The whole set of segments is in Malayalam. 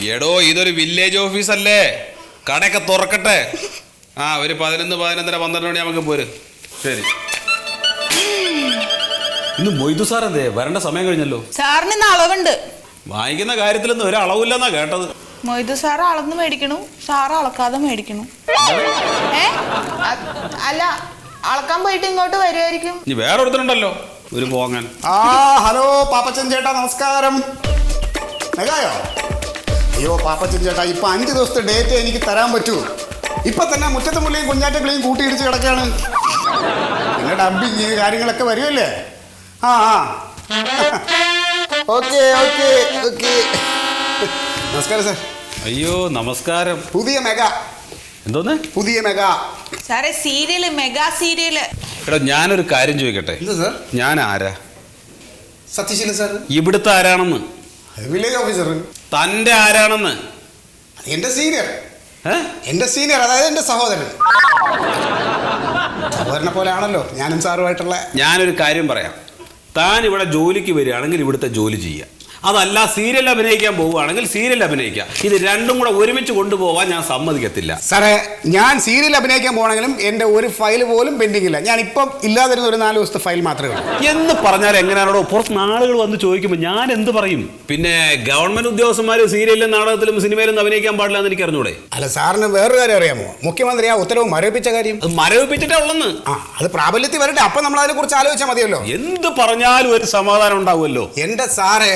എടോ ഇതൊരു വില്ലേജ് ഓഫീസല്ലേ, കടയൊക്കെ തുറക്കട്ടെ. ഒരു 11, 11:30, 12 മണി നമുക്ക് പോര്. ശരി. ഇന്ന് മൊയ്തു സാർ എന്തേ വരേണ്ട സമയം കഴിഞ്ഞല്ലോ. സാറിന് ഇന്ന് അളവുണ്ട്. വാങ്ങിക്കുന്ന കാര്യത്തിലൊന്നും ഒരു അളവില്ലെന്നാ കേട്ടത്. മൊയ്തു സാറ് അളന്ന് മേടിക്കണു, സാറ് അളക്കാതെ മേടിക്കണു. അല്ല, അളക്കാൻ പോയിട്ട് ഇങ്ങോട്ട് വരുമായിരിക്കും. ഇനി വേറെ ഒരുത്തനുണ്ടല്ലോ ഒരു പോങ്ങൻ. ഹലോ പാപ്പച്ചൻ ചേട്ടാ, നമസ്കാരം. മെഗായോ? അയ്യോ പാപ്പച്ചൻ ചേട്ടാ, ഇപ്പൊ 5 ദിവസത്തെ ഡേറ്റ് എനിക്ക് തരാൻ പറ്റൂ. ഇപ്പൊ തന്നെ മുറ്റത്തെ മുല്ലയും കുഞ്ഞാറ്റക്കിളിയും കൂട്ടിയിടിച്ച് കിടക്കുകയാണ്. പിന്നെ ഡബിങ് കാര്യങ്ങളൊക്കെ വരുമല്ലേ? Okay okay okay. നമസ്കാരം സാർ. അയ്യോ നമസ്കാരം. പുതിയ മെഗാ. എന്തോന്ന് പുതിയ മെഗാ? സാറേ സീരിയല്, മെഗാ സീരിയല്. എടോ ഞാനൊരു കാര്യം ചോദിക്കട്ടെ. സാർ ഞാൻ ആരാ? സത്യശീലൻ സാർ. ഇവിടുത്തെ ആരാണെന്ന്? Village officer. തന്റെ ആരാണെന്ന്? എന്റെ സീനിയർ. എന്റെ സീനിയർ, അതായത് എന്റെ സഹോദരൻ. സഹോദരനെ പോലെ ആണല്ലോ ഞാനും സാറുമായിട്ടുള്ള. ഞാനൊരു കാര്യം പറയാം. താൻ ഇവിടെ ജോലിക്ക് വരികയാണെങ്കിൽ ഇവിടുത്തെ ജോലി ചെയ്യാം. അതല്ല സീരിയൽ അഭിനയിക്കാൻ പോവുകയാണെങ്കിൽ സീരിയൽ അഭിനയിക്കാം. ഇത് രണ്ടും കൂടെ ഒരുമിച്ച് കൊണ്ടുപോകാൻ ഞാൻ സമ്മതിക്കത്തില്ല. സാറേ, ഞാൻ സീരിയൽ അഭിനയിക്കാൻ പോകണമെങ്കിലും എൻ്റെ ഒരു ഫയൽ പോലും പെൻഡിംഗ് ഇല്ല. ഞാൻ ഇപ്പം ഇല്ലാതിരുന്ന ഒരു 4 ദിവസത്തെ ഫയൽ മാത്രമേ ഉള്ളൂ. എന്ന് പറഞ്ഞാൽ എങ്ങനെയാണോ പുറത്ത് ആളുകൾ വന്ന് ചോദിക്കുമ്പോൾ ഞാൻ എന്ത് പറയും? പിന്നെ ഗവൺമെന്റ് ഉദ്യോഗസ്ഥന്മാർ സീരിയലിലും നാടകത്തിലും സിനിമയിലും അഭിനയിക്കാൻ പാടില്ല എന്ന് എനിക്ക് അറിഞ്ഞൂടെ? അല്ല, സാറിന് വേറൊരു കാര്യം അറിയാമോ? മുഖ്യമന്ത്രി ആ ഉത്തരവ് മരവിപ്പിച്ച കാര്യം. അത് മരവിപ്പിച്ചിട്ടേ ഉള്ളെന്ന്. അത് പ്രാബല്യത്തിൽ വരട്ടെ, അപ്പം നമ്മൾ അതിനെ കുറിച്ച് ആലോചിച്ചാൽ മതിയല്ലോ. എന്ത് പറഞ്ഞാലും ഒരു സമാധാനം ഉണ്ടാവുമല്ലോ. എൻ്റെ സാറേ,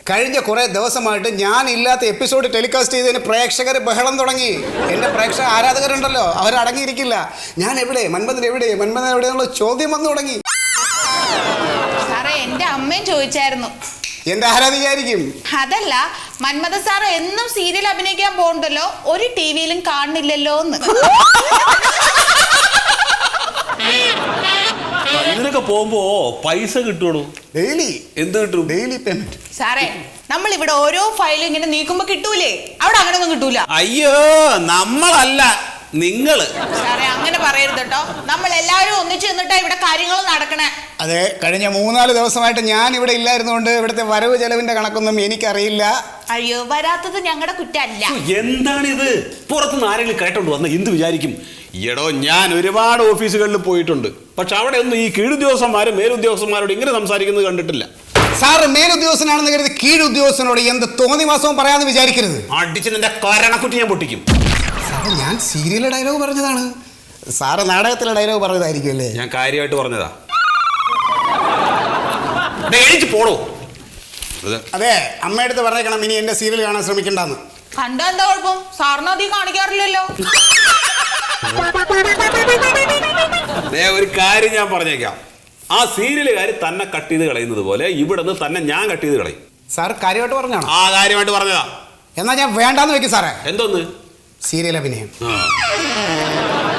കഴിഞ്ഞ കുറേ ദിവസമായിട്ട് ഞാൻ ഇല്ലാത്ത എപ്പിസോഡ് ടെലികാസ്റ്റ് ചെയ്തതിന് പ്രേക്ഷകർ ബഹളം തുടങ്ങി. എൻ്റെ പ്രേക്ഷക ആരാധകരുണ്ടല്ലോ, അവരടങ്ങിയിരിക്കില്ല. ഞാൻ എവിടെ, മന്മഥൻ എവിടെ, മന്മഥൻ എവിടെ എന്നുള്ള ചോദ്യം വന്നു തുടങ്ങി. സാറേ, എൻ്റെ അമ്മയും ചോദിച്ചായിരുന്നു. എൻ്റെ ആരാധികയായിരിക്കും. അതല്ല, മന്മഥ സാറ് എന്നും സീരിയൽ അഭിനയിക്കാൻ പോകണ്ടല്ലോ, ഒരു ടിവിയിലും കാണുന്നില്ലല്ലോ എന്ന്. ഇതിനൊക്കെ പോകുമ്പോ പൈസ കിട്ടുള്ളൂ. ഡെയിലി. എന്ത് കിട്ടും? Daily payment. സാറേ, നമ്മൾ ഇവിടെ ഓരോ ഫയലും ഇങ്ങനെ നീക്കുമ്പോ കിട്ടൂലേ, അവിടെ അങ്ങനെയൊന്നും കിട്ടൂല. അയ്യോ, നമ്മളല്ല, നിങ്ങള്. സാറേ അങ്ങനെ പറയരുത് കേട്ടോ. നമ്മൾ എല്ലാവരും ഒന്നിച്ചു നിന്നിട്ടാ ഇവിടെ കാര്യങ്ങൾ നടക്കണേ. അതെ, കഴിഞ്ഞ 3-4 ദിവസമായിട്ട് ഞാൻ ഇവിടെ ഇല്ലായിരുന്നുകൊണ്ട് ഇവിടുത്തെ വരവ് ചെലവിന്റെ കണക്കൊന്നും എനിക്കറിയില്ല. അയ്യോ, വരാത്തത് ഞങ്ങളുടെ കുറ്റമല്ല. എന്താണിത്? പുറത്തുനിന്ന് ആരെങ്കിലും കേട്ടോണ്ട് വന്ന എന്ത് വിചാരിക്കും? എടോ, ഞാൻ ഒരുപാട് ഓഫീസുകളിൽ പോയിട്ടുണ്ട്. പക്ഷെ അവിടെ ഒന്നും ഈ കീഴുദ്യോഗസ്ഥന്മാരും മേലുദ്യോഗസ്ഥന്മാരോട് ഇങ്ങനെ സംസാരിക്കുന്നത് കണ്ടിട്ടില്ല. സാറ് മേലുദ്യോഗസ്ഥനാണെന്ന് കരുതി കീഴുദ്യോഗസ്ഥനോട് എന്ത് തോന്നിവാസവും പറയാമെന്ന് വിചാരിക്കരുത്. അടിച്ച് നിന്റെ കരണക്കുറ്റി ഞാൻ പൊട്ടിക്കും. സാറ്, ഞാൻ സീരിയലിലെ ഡയലോഗ് പറഞ്ഞതാണ്. സാറ് നാടകത്തിലെ ഡയലോഗ് പറഞ്ഞതായിരിക്കും അല്ലേ? ഞാൻ കാര്യമായിട്ട് പറഞ്ഞതാ. എഴുതി പോടോ. അതെ, അമ്മയടുത്ത് പറഞ്ഞേക്കണം ഇനി എന്റെ സീരിയൽ കാണാൻ ശ്രമിക്കണ്ടെന്ന്. കണ്ടാ എന്താ കുഴപ്പം? സാറിന് അധികം കാണിക്കാറില്ലല്ലോ. ഒരു കാര്യം ഞാൻ പറഞ്ഞേക്കാം. ആ സീരിയലുകാർ തന്നെ കട്ട് ചെയ്ത് കളയുന്നത് പോലെ ഇവിടെ നിന്ന് തന്നെ ഞാൻ കട്ട് ചെയ്ത് കളയും. സാർ കാര്യമായിട്ട് പറഞ്ഞാണോ? ആ, കാര്യമായിട്ട് പറഞ്ഞതാ. എന്നാ ഞാൻ വേണ്ടാന്ന് വെക്കും സാറേ. എന്തോന്ന്? സീരിയൽ അഭിനയം.